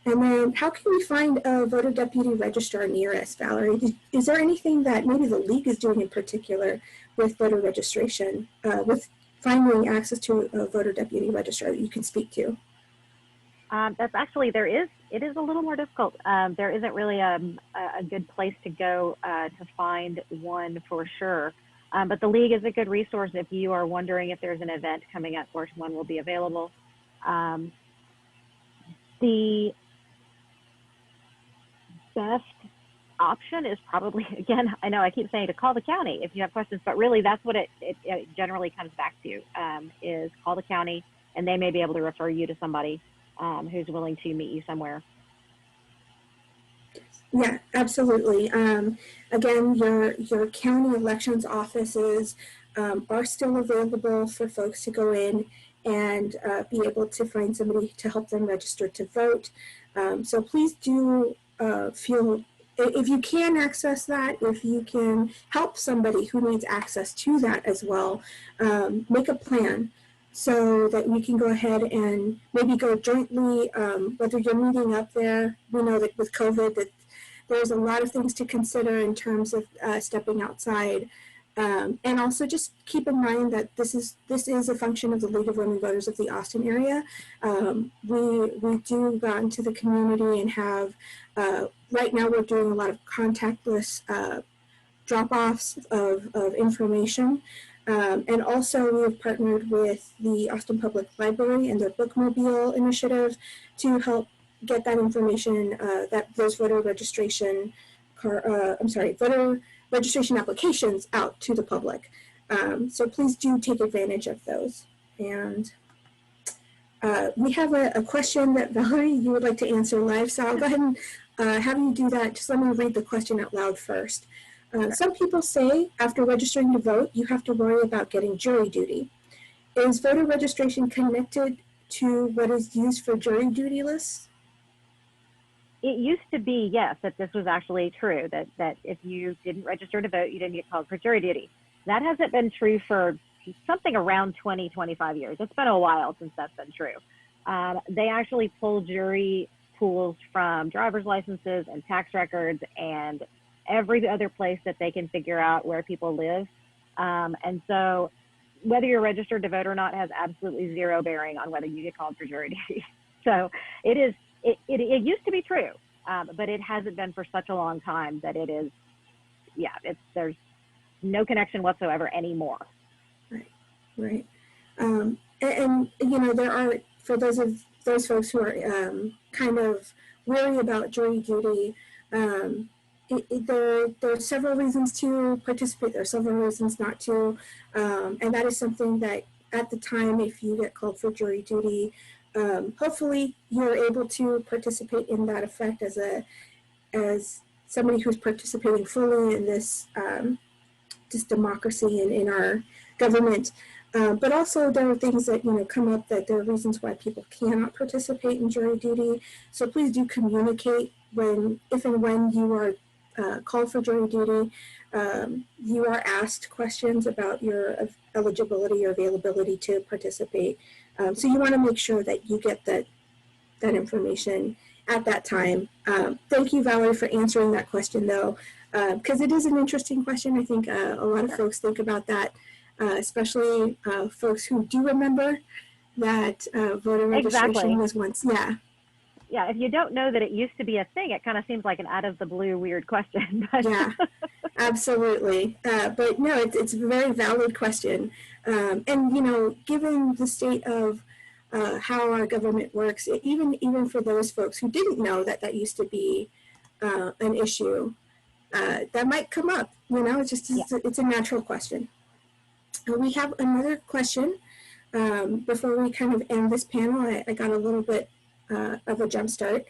And then how can we find a voter deputy registrar near us, Valerie? Is there anything that maybe the league is doing in particular with voter registration, with finding access to a voter deputy registrar that you can speak to? That's actually, it is a little more difficult. There isn't really a good place to go to find one for sure. But the league is a good resource if you are wondering if there's an event coming up where one will be available. The best option is probably, again, I know I keep saying to call the county if you have questions, but really that's what it generally comes back to, is call the county, and they may be able to refer you to somebody who's willing to meet you somewhere. Yeah, absolutely. Again, your county elections offices are still available for folks to go in and be able to find somebody to help them register to vote. So please do feel, if you can access that, if you can help somebody who needs access to that as well, make a plan so that we can go ahead and maybe go jointly, whether you're meeting up there. We know that with COVID that there's a lot of things to consider in terms of stepping outside. And also just keep in mind that this is a function of the League of Women Voters of the Austin area. We do go out into the community and have, right now we're doing a lot of contactless drop-offs of information. And also we have partnered with the Austin Public Library and their Bookmobile initiative to help get that information, those voter registration applications out to the public. So please do take advantage of those. And we have a question that Valerie, you would like to answer live. So I'll go ahead and have you do that. Just let me read the question out loud first. Some people say after registering to vote, you have to worry about getting jury duty. Is voter registration connected to what is used for jury duty lists? It used to be, yes, that this was actually true, that if you didn't register to vote, you didn't get called for jury duty. That hasn't been true for something around 20, 25 years. It's been a while since that's been true. They actually pull jury pools from driver's licenses and tax records and every other place that they can figure out where people live. And so whether you're registered to vote or not has absolutely zero bearing on whether you get called for jury duty. So it used to be true, but it hasn't been for such a long time that it is, yeah, no connection whatsoever anymore. Right, right. And you know, there are, for those folks who are kind of worried about jury duty, there are several reasons to participate. There are several reasons not to, and that is something that at the time, if you get called for jury duty, hopefully you're able to participate in that effect as somebody who's participating fully in this democracy and in our government. But also there are things that, you know, come up that there are reasons why people cannot participate in jury duty. So please do communicate if and when you are called for jury duty. You are asked questions about your eligibility or availability to participate. So you want to make sure that you get that information at that time. Thank you, Valerie, for answering that question, though, because it is an interesting question. I think a lot of folks think about that, especially folks who do remember that voter registration was once, Yeah, if you don't know that it used to be a thing, it kind of seems like an out of the blue weird question. But yeah, absolutely. But no, it's a very valid question. And, you know, given the state of how our government works, even for those folks who didn't know that that used to be an issue, that might come up. You know, it's a natural question. We have another question before we kind of end this panel. I got a little bit of a jump start.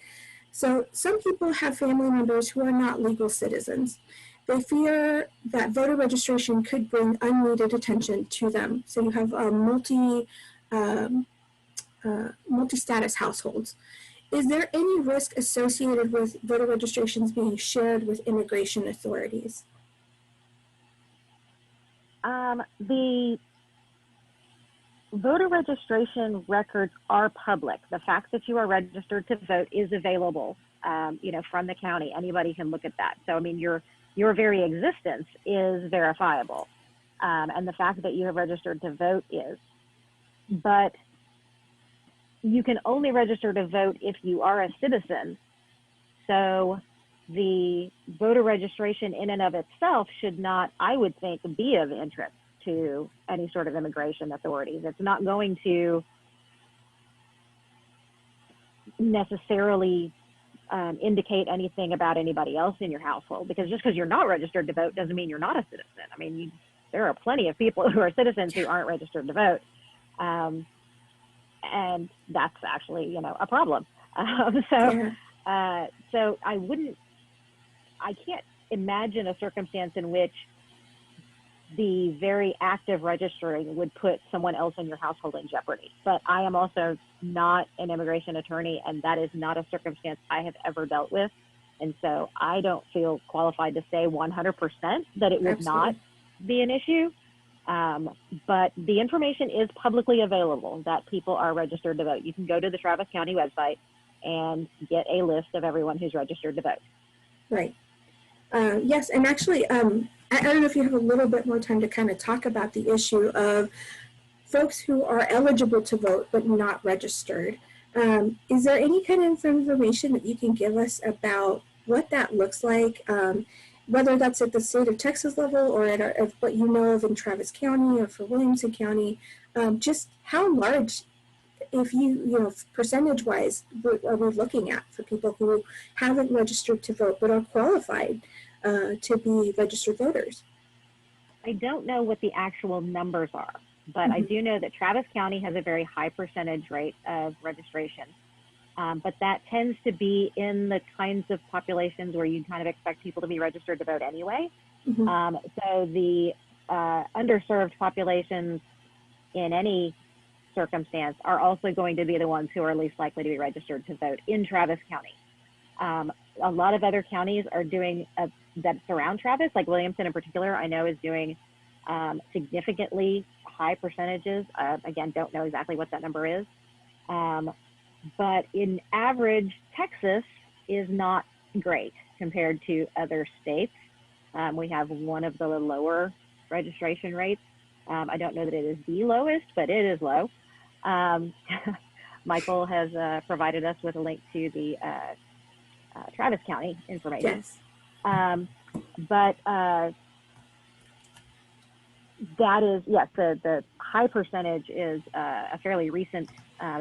So some people have family members who are not legal citizens. They fear that voter registration could bring unneeded attention to them. So you have multi-status households. Is there any risk associated with voter registrations being shared with immigration authorities? The voter registration records are public. The fact that you are registered to vote is available, you know, from the county. Anybody can look at that. So, I mean, your very existence is verifiable, and the fact that you have registered to vote is. But you can only register to vote if you are a citizen. So the voter registration in and of itself should not, I would think, be of interest to any sort of immigration authorities. It's not going to necessarily indicate anything about anybody else in your household, because just because you're not registered to vote doesn't mean you're not a citizen. I mean, there are plenty of people who are citizens who aren't registered to vote. And that's actually, you know, a problem. So I can't imagine a circumstance in which the very act of registering would put someone else in your household in jeopardy. But I am also not an immigration attorney, and that is not a circumstance I have ever dealt with. And so I don't feel qualified to say 100% that it would not be an issue. But the information is publicly available that people are registered to vote. You can go to the Travis County website and get a list of everyone who's registered to vote. Right. Yes, and actually, I don't know if you have a little bit more time to kind of talk about the issue of folks who are eligible to vote but not registered. Is there any kind of information that you can give us about what that looks like, whether that's at the state of Texas level or at what you know of in Travis County or for Williamson County? Just how large, if you know, percentage-wise, are we looking at for people who haven't registered to vote but are qualified to be registered voters? I don't know what the actual numbers are, but I do know that Travis County has a very high percentage rate of registration. But that tends to be in the kinds of populations where you kind of expect people to be registered to vote anyway. So the underserved populations in any circumstance are also going to be the ones who are least likely to be registered to vote in Travis County. A lot of other counties are doing that surround Travis, like Williamson in particular, I know is doing significantly high percentages. Again, don't know exactly what that number is. But in average, Texas is not great compared to other states. We have one of the lower registration rates. I don't know that it is the lowest, but it is low. Michael has provided us with a link to the Travis County information. Yes. But That is, yes, the high percentage is a fairly recent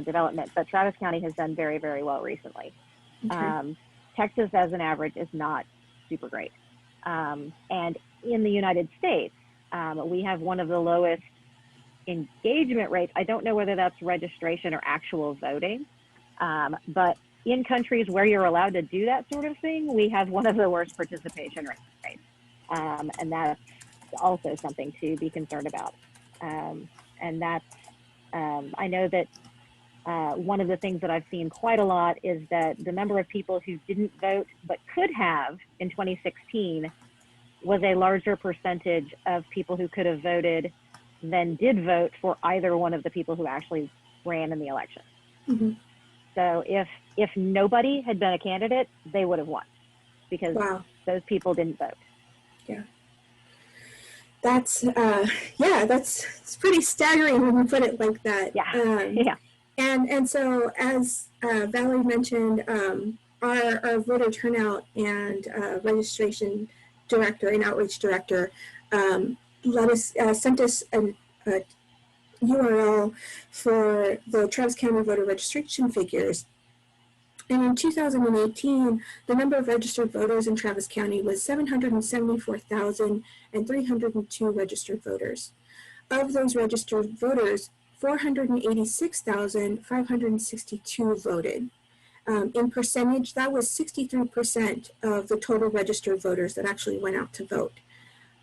development, but Travis County has done very, very well recently. Okay. Texas, as an average, is not super great. And in the United States, we have one of the lowest engagement rates. I don't know whether that's registration or actual voting, but in countries where you're allowed to do that sort of thing, we have one of the worst participation rates. And that's also something to be concerned about. And that's, I know that one of the things that I've seen quite a lot is that the number of people who didn't vote but could have in 2016 was a larger percentage of people who could have voted than did vote for either one of the people who actually ran in the election. Mm-hmm. So if nobody had been a candidate, they would have won because Wow. those people didn't vote. Yeah. That's it's pretty staggering when you put it like that. Yeah. Yeah. And so as Valerie mentioned, our voter turnout and registration director and outreach director sent us a URL for the Travis County voter registration figures. And in 2018, the number of registered voters in Travis County was 774,302 registered voters. Of those registered voters, 486,562 voted. In percentage, that was 63% of the total registered voters that actually went out to vote.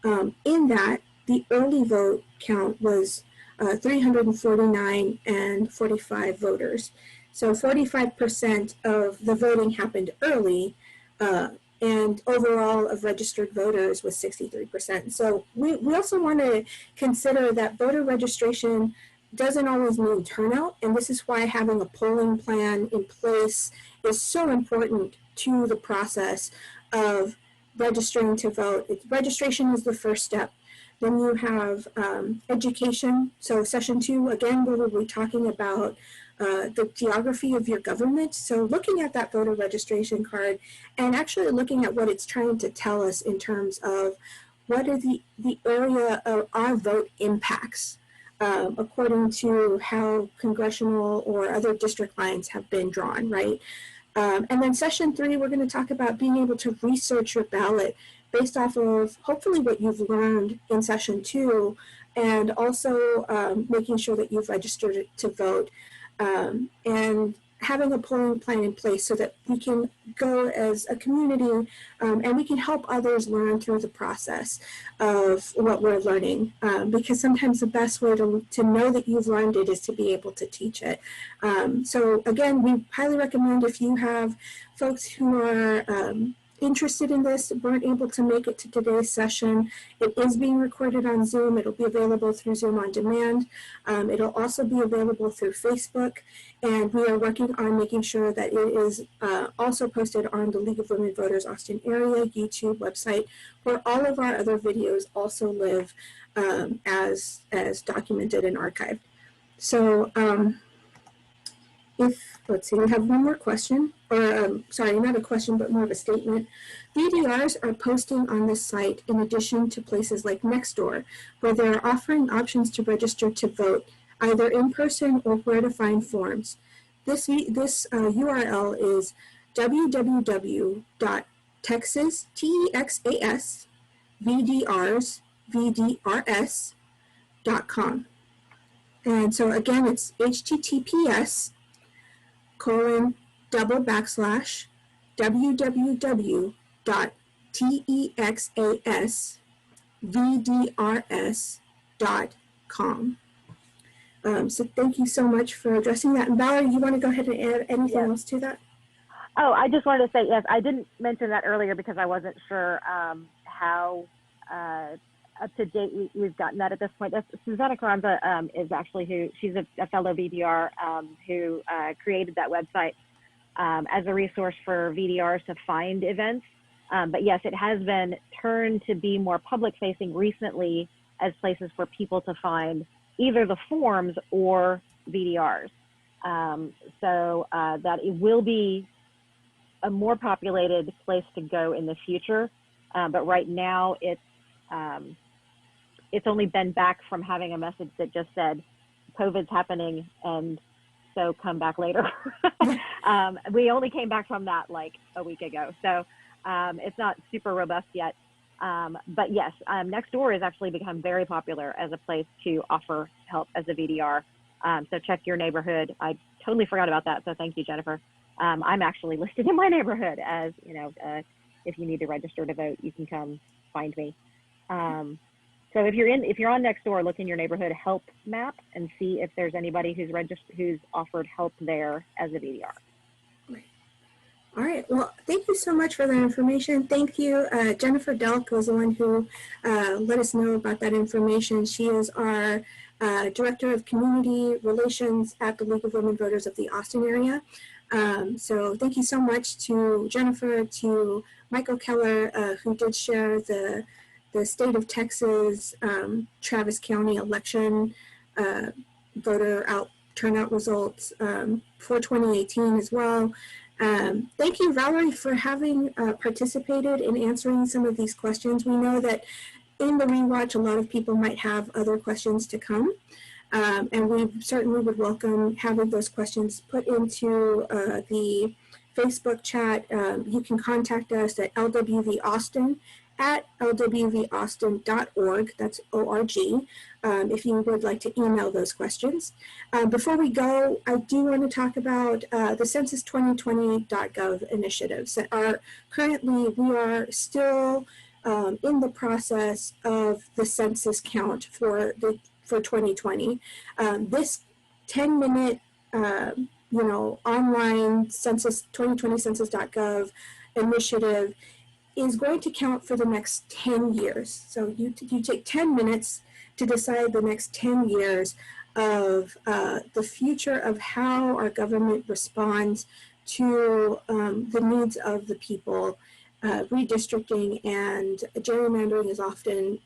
In that, the early vote count was 349 and 45 voters. So 45% of the voting happened early, and overall of registered voters was 63%. So we also want to consider that voter registration doesn't always mean turnout, and this is why having a polling plan in place is so important to the process of registering to vote. Registration is the first step. Then you have education. So session 2, again, we will be talking about the geography of your government. So looking at that voter registration card and actually looking at what it's trying to tell us in terms of what are the area of our vote impacts according to how congressional or other district lines have been drawn, right? And then session 3, we're going to talk about being able to research your ballot based off of hopefully what you've learned in session 2, and also making sure that you've registered it to vote, and having a polling plan in place so that we can go as a community and we can help others learn through the process of what we're learning, because sometimes the best way to know that you've learned it is to be able to teach it. So again, we highly recommend, if you have folks who are interested in this, weren't able to make it to today's session, it is being recorded on Zoom. It'll be available through Zoom on demand. It'll also be available through Facebook, and we are working on making sure that it is also posted on the League of Women Voters Austin area YouTube website, where all of our other videos also live as documented and archived. So let's see, we have one more question, or sorry, not a question, but more of a statement. VDRs are posting on this site in addition to places like Nextdoor, where they're offering options to register to vote, either in person or where to find forms. This URL is www.texas.vdrs.com. And so again, it's https://www.texasvdrs.com. So thank you so much for addressing that. And Valerie, you want to go ahead and add anything else to that? Oh, I just wanted to say, yes, I didn't mention that earlier because I wasn't sure how up to date we've gotten that at this point. Susanna Carranza is actually she's a fellow VDR who created that website as a resource for VDRs to find events. But yes, it has been turned to be more public facing recently as places for people to find either the forms or VDRs. So that it will be a more populated place to go in the future. But right now it's it's only been back from having a message that just said, COVID's happening, and so come back later. We only came back from that like a week ago. So it's not super robust yet. But yes, Nextdoor has actually become very popular as a place to offer help as a VDR. So check your neighborhood. I totally forgot about that. So thank you, Jennifer. I'm actually listed in my neighborhood as, you know, if you need to register to vote, you can come find me. So if you're on Nextdoor, look in your neighborhood help map and see if there's anybody who's offered help there as a VDR. All right, well, thank you so much for that information. Thank you. Jennifer Delk was the one who let us know about that information. She is our Director of Community Relations at the League of Women Voters of the Austin area. So thank you so much to Jennifer, to Michael Keller, who did share the state of Texas Travis County election voter turnout results for 2018 as well. Thank you, Valerie, for having participated in answering some of these questions. We know that in the rewatch, a lot of people might have other questions to come. And we certainly would welcome having those questions put into the Facebook chat. You can contact us at lwvaustin@lwvaustin.org. That's O-R-G, if you would like to email those questions. Before we go, I do want to talk about the census2020.gov initiatives that are currently, we are still in the process of the census count for 2020. This 10-minute, online census 2020 census.gov initiative is going to count for the next 10 years. So you take 10 minutes to decide the next 10 years of the future of how our government responds to the needs of the people. Redistricting and gerrymandering is often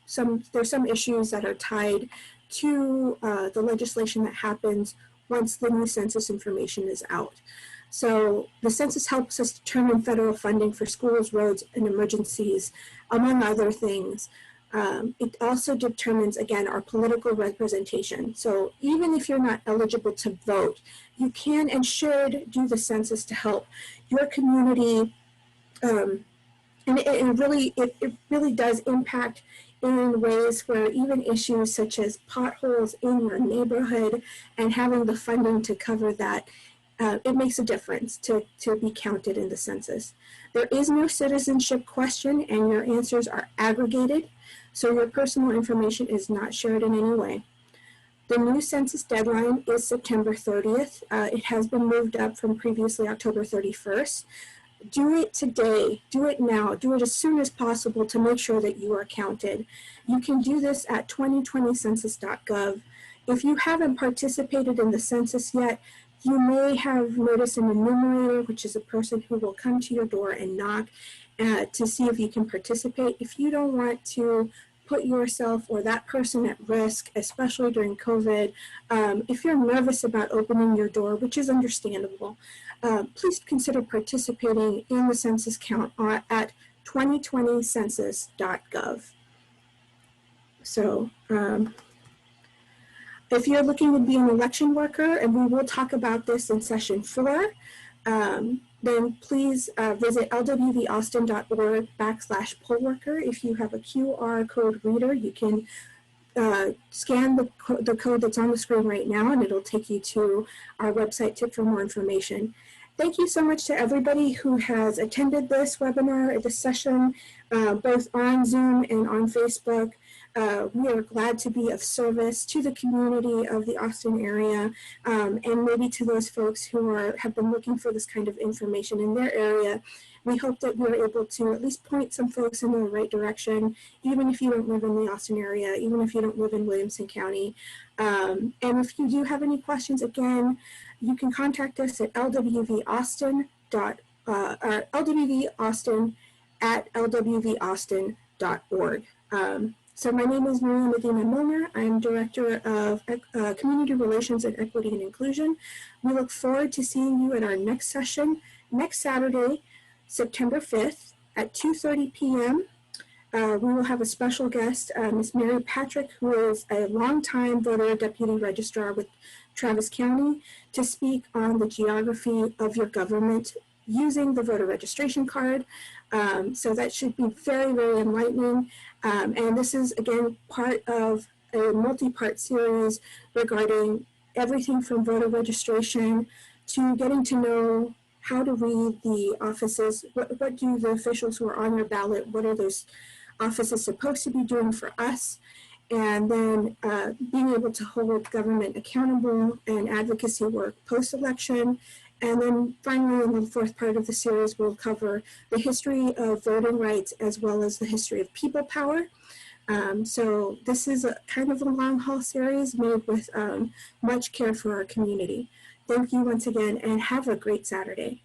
there's some issues that are tied to the legislation that happens once the new census information is out. So the census helps us determine federal funding for schools, roads, and emergencies, among other things. It also determines, again, our political representation. So even if you're not eligible to vote, you can and should do the census to help your community. And it really does impact in ways where even issues such as potholes in your neighborhood and having the funding to cover that, it makes a difference to be counted in the census. There is no citizenship question, and your answers are aggregated, so your personal information is not shared in any way. The new census deadline is September 30th. It has been moved up from previously October 31st. Do it today, do it now, do it as soon as possible to make sure that you are counted. You can do this at 2020census.gov. If you haven't participated in the census yet, you may have noticed an enumerator, which is a person who will come to your door and knock to see if you can participate. If you don't want to put yourself or that person at risk, especially during COVID, if you're nervous about opening your door, which is understandable, please consider participating in the census count at 2020census.gov. So if you're looking to be an election worker, and we will talk about this in session 4, then please visit lwvaustin.org/pollworker. If you have a QR code reader, you can scan the code that's on the screen right now, and it'll take you to our website for more information. Thank you so much to everybody who has attended this webinar, this session, both on Zoom and on Facebook. We are glad to be of service to the community of the Austin area, and maybe to those folks who have been looking for this kind of information in their area. We hope that we're able to at least point some folks in the right direction, even if you don't live in the Austin area, even if you don't live in Williamson County. And if you do have any questions, again, you can contact us at lwvaustin@lwvaustin.org. So my name is Maria Medina Milner. I'm Director of Community Relations and Equity and Inclusion. We look forward to seeing you at our next session next Saturday, September 5th at 2:30 p.m. we will have a special guest, Ms. Mary Patrick, who is a longtime voter deputy registrar with Travis County, to speak on the geography of your government using the voter registration card. So that should be very, very enlightening. And this is, again, part of a multi-part series regarding everything from voter registration to getting to know how to read the offices. What do the officials who are on your ballot, what are those offices supposed to be doing for us? And then being able to hold government accountable and advocacy work post-election. And then finally, in the fourth part of the series, we'll cover the history of voting rights as well as the history of people power. So this is a kind of a long haul series made with much care for our community. Thank you once again, and have a great Saturday.